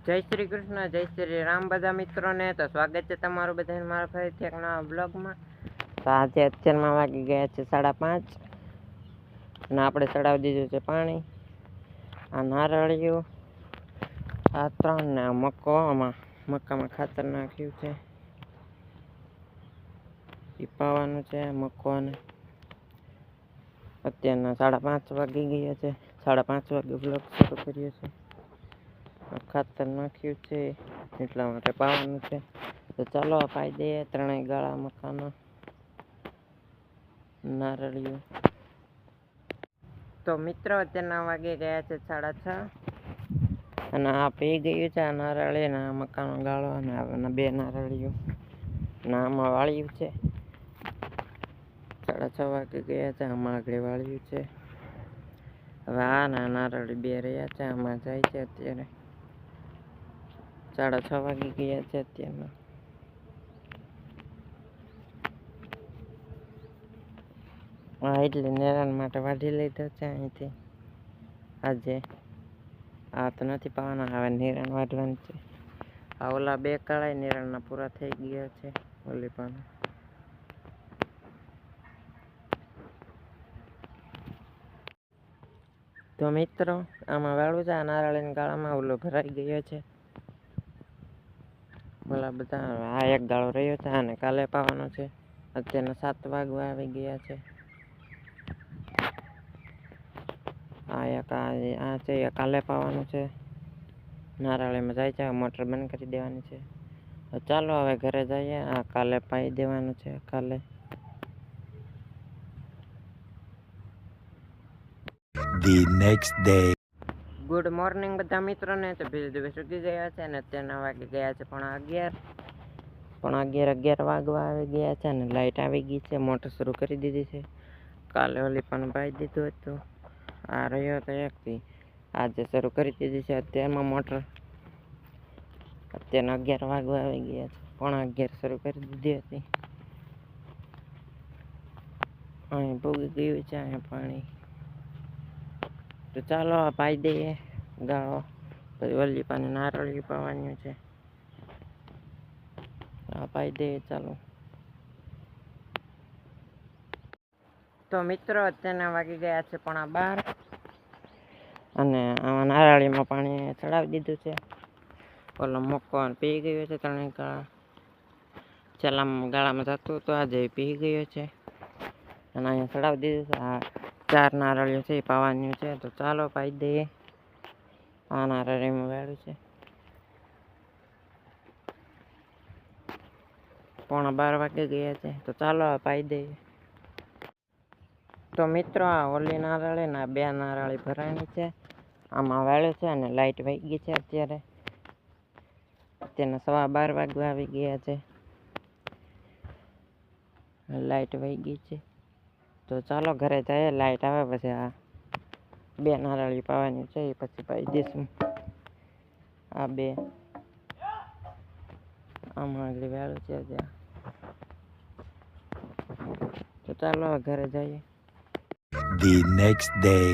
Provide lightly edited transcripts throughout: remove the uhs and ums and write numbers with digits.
જય શ્રી કૃષ્ણ, જય શ્રી રામ બધા મિત્રોને. તો સ્વાગત છે તમારું બધાને મારા ફરીથી એક નવા બ્લોગમાં. તો આજે અત્યારમાં વાગી ગયા છે 5:30 અને આપણે ચડાવી દીધું છે પાણી. આ નારળિયું, આ 3 ને આ મક્કો. આમાં મક્કામાં ખાતર નાખ્યું છે, એ પાવાનું છે મક્કોને. અત્યારના 5:30 વાગી ગયા છે. 5:30 વાગે બ્લોગ શરૂ કર્યો છે. ખાતર નાખ્યું છે એટલા માટે પાવાનું છે. તો ચાલો પાઈ દઈએ 3 ગાળા મકાના નારળિયું. તો મિત્રો અત્યારના વાગે ગયા છે 6:30 અને આ પી ગયું છે આ નારળી અને આ મકાનો ગાળો અને આ 2 નારળિયું અને આમાં વાળ્યું છે. 6:30 વાગે ગયા છે. આમાં આગળ વાળ્યું છે. હવે આ નારળી 2 રહ્યા છે, આમાં જાય છે. અત્યારે 6:30 વાગી ગયા છે. અત્યારમાં એટલે નિરાણ માટે વાઢી લીધો છે અહીંથી. આજે આ તો નથી પાવાના, હવે નિરાણ વાઢવાનું છે. આ ઓલા 2 કાળા નિરાણના પૂરા થઈ ગયા છે. ઓલી પણ તો મિત્રો આમાં વાળું છે. આ નારળીના ગાળામાં ઓલો ભરાઈ ગયો છે. ઓલા બધા આ 1 ગાળો રહ્યો છે અને કાલે પાવાનો છે. અત્યારના 7 વાગવા આવી ગયા છે. આ છે એ કાલે પાવાનું છે. નારળીમાં જાય છે. મોટર બંધ કરી દેવાની છે. તો ચાલો હવે ઘરે જઈએ. આ કાલે પાઈ દેવાનું છે. કાલે The next day. Good morning બધા મિત્રોને. તો બીજે દિવસ ઉગી ગયા છે અને અત્યારના વાગે ગયા છે 11:30. 11:30 વાગવા આવી ગયા છે અને લાઇટ આવી ગઈ છે. મોટર શરૂ કરી દીધી છે. કાલે ઓલી પણ પાઈ દીધું હતું. આ રહ્યો હતો એકથી આજે શરૂ કરી દીધી છે. અત્યારમાં મોટર અત્યારના 11 વાગવા આવી ગયા છે. 11:30 શરૂ કરી દીધી હતી. અહીં ભોગી ગયું છે અહીંયા પાણી. તો ચાલો આ પાઈ દઈએ ગાળો. પછી ઓલી પાને નારળિયું પાવાનું છે. આ પાઈ દઈએ ચાલો. તો મિત્રો અત્યારના વાગી ગયા છે 12:30 અને આમાં નારળીમાં પાણી ચડાવી દીધું છે. ઓલો મક્કો પી ગયો છે 3 ગાળા. છેલ્લા ગાળામાં જતું તો આજે પી ગયો છે અને અહીંયા ચડાવી દીધું છે. આ 4 નારળીઓ છે એ પાવાનું છે. તો ચાલો પાઈ દઈએ. આ નારળીમાં વાળું છે. 11:15 વાગે ગયા છે. તો ચાલો પાઈ દઈએ. તો મિત્રો આ ઓલી નારળી ને આ 2 નારળી ભરાણી છે. આમાં વાળ્યું છે અને લાઇટ વહી ગઈ છે. અત્યારના 12:15 વાગવા આવી ગયા છે. લાઇટ વહી ગઈ છે. તો ચાલો ઘરે જઈએ. લાઇટ આવે પછી આ 2 નારળી પાવાની છે એ પછી પાઈ દઈશું. આ 2 આમાં આગળ વાળું છે ત્યાં. તો ચાલો ઘરે જઈએ. The next day.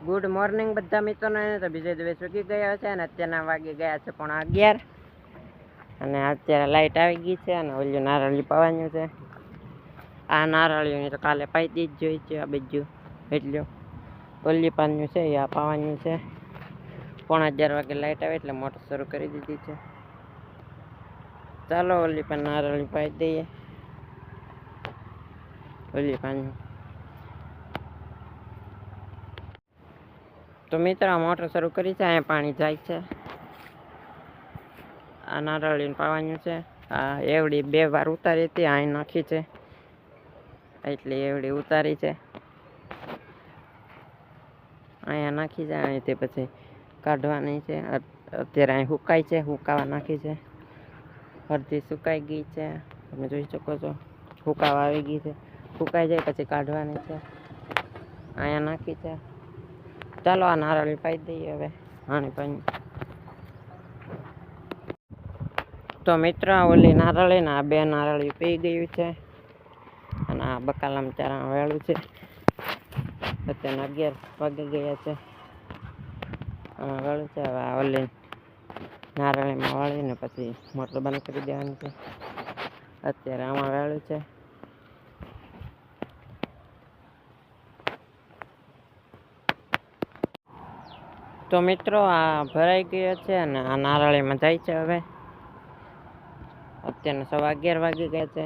Good morning બધા મિત્રોને. તો બીજે દિવસ ઉગી ગયા છે અને અત્યારના વાગી ગયા છે 11:30 અને અત્યારે લાઇટ આવી ગઈ છે અને ઓલું નારળી પાવાનું છે. આ નારળીઓની તો કાલે પાઈ દી જ જોઈ છે. આ બીજું એટલું ઓલી પાનું છે એ આ પાવાનું છે. 11:15 વાગે લાઇટ આવે એટલે મોટર શરૂ કરી દીધી છે. ચાલો ઓલી પણ નારળી પાઈ દઈએ. ઓલી પાનું તો મિત્રો મોટર શરૂ કરી છે. અહીંયા પાણી જાય છે. આ નારળીને પાવાનું છે. આ એવડી 2 વાર ઉતારી હતી. અહીં નાખી છે એટલે એવડી ઉતારી છે. અહીંયા નાખી છે. અહીંથી પછી કાઢવાની છે. અત્યારે અહીં સુકાય છે. સુકાવા નાખી છે. અડધી સુકાઈ ગઈ છે. તમે જોઈ શકો છો. સુકાવા આવી ગઈ છે. સુકાઈ જાય પછી કાઢવાની છે. અહીંયા નાખી છે. ચાલો આ નારળી પાઈ દઈએ હવે. હાની પાણી તો મિત્રો ઓલી નારળી ને આ 2 નારળી પી ગયું છે અને આ બકાલામાં 4 વેળું છે. અત્યારના 11 વાગી ગયા છે. આમાં વેળું છે. હવે ઓલી નારળીમાં વાળીને પછી મોટર બંધ કરી દેવાની છે. અત્યારે આમાં વાળ્યું છે. તો મિત્રો આ ભરાઈ ગયો છે અને આ નારળીમાં જાય છે. હવે અત્યારના 11:15 વાગી ગયા છે.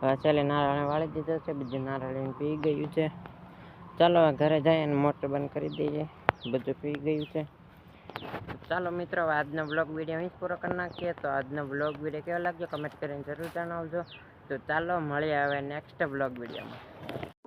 હવે છેલ્લે નારળ વાળી દીધો છે, બીજું નારળ પી ગયું છે. ચાલો હવે ઘરે જઈએ અને મોટર બંધ કરી દઈએ. બધું પી ગયું છે. ચાલો મિત્રો આજનો બ્લોગ વિડીયો અહીં પૂરો કરી નાખીએ. તો આજનો બ્લોગ વિડીયો કેવો લાગ્યો કમેન્ટ કરીને જરૂર જણાવજો. તો ચાલો મળીએ હવે નેક્સ્ટ બ્લોગ વિડીયોમાં.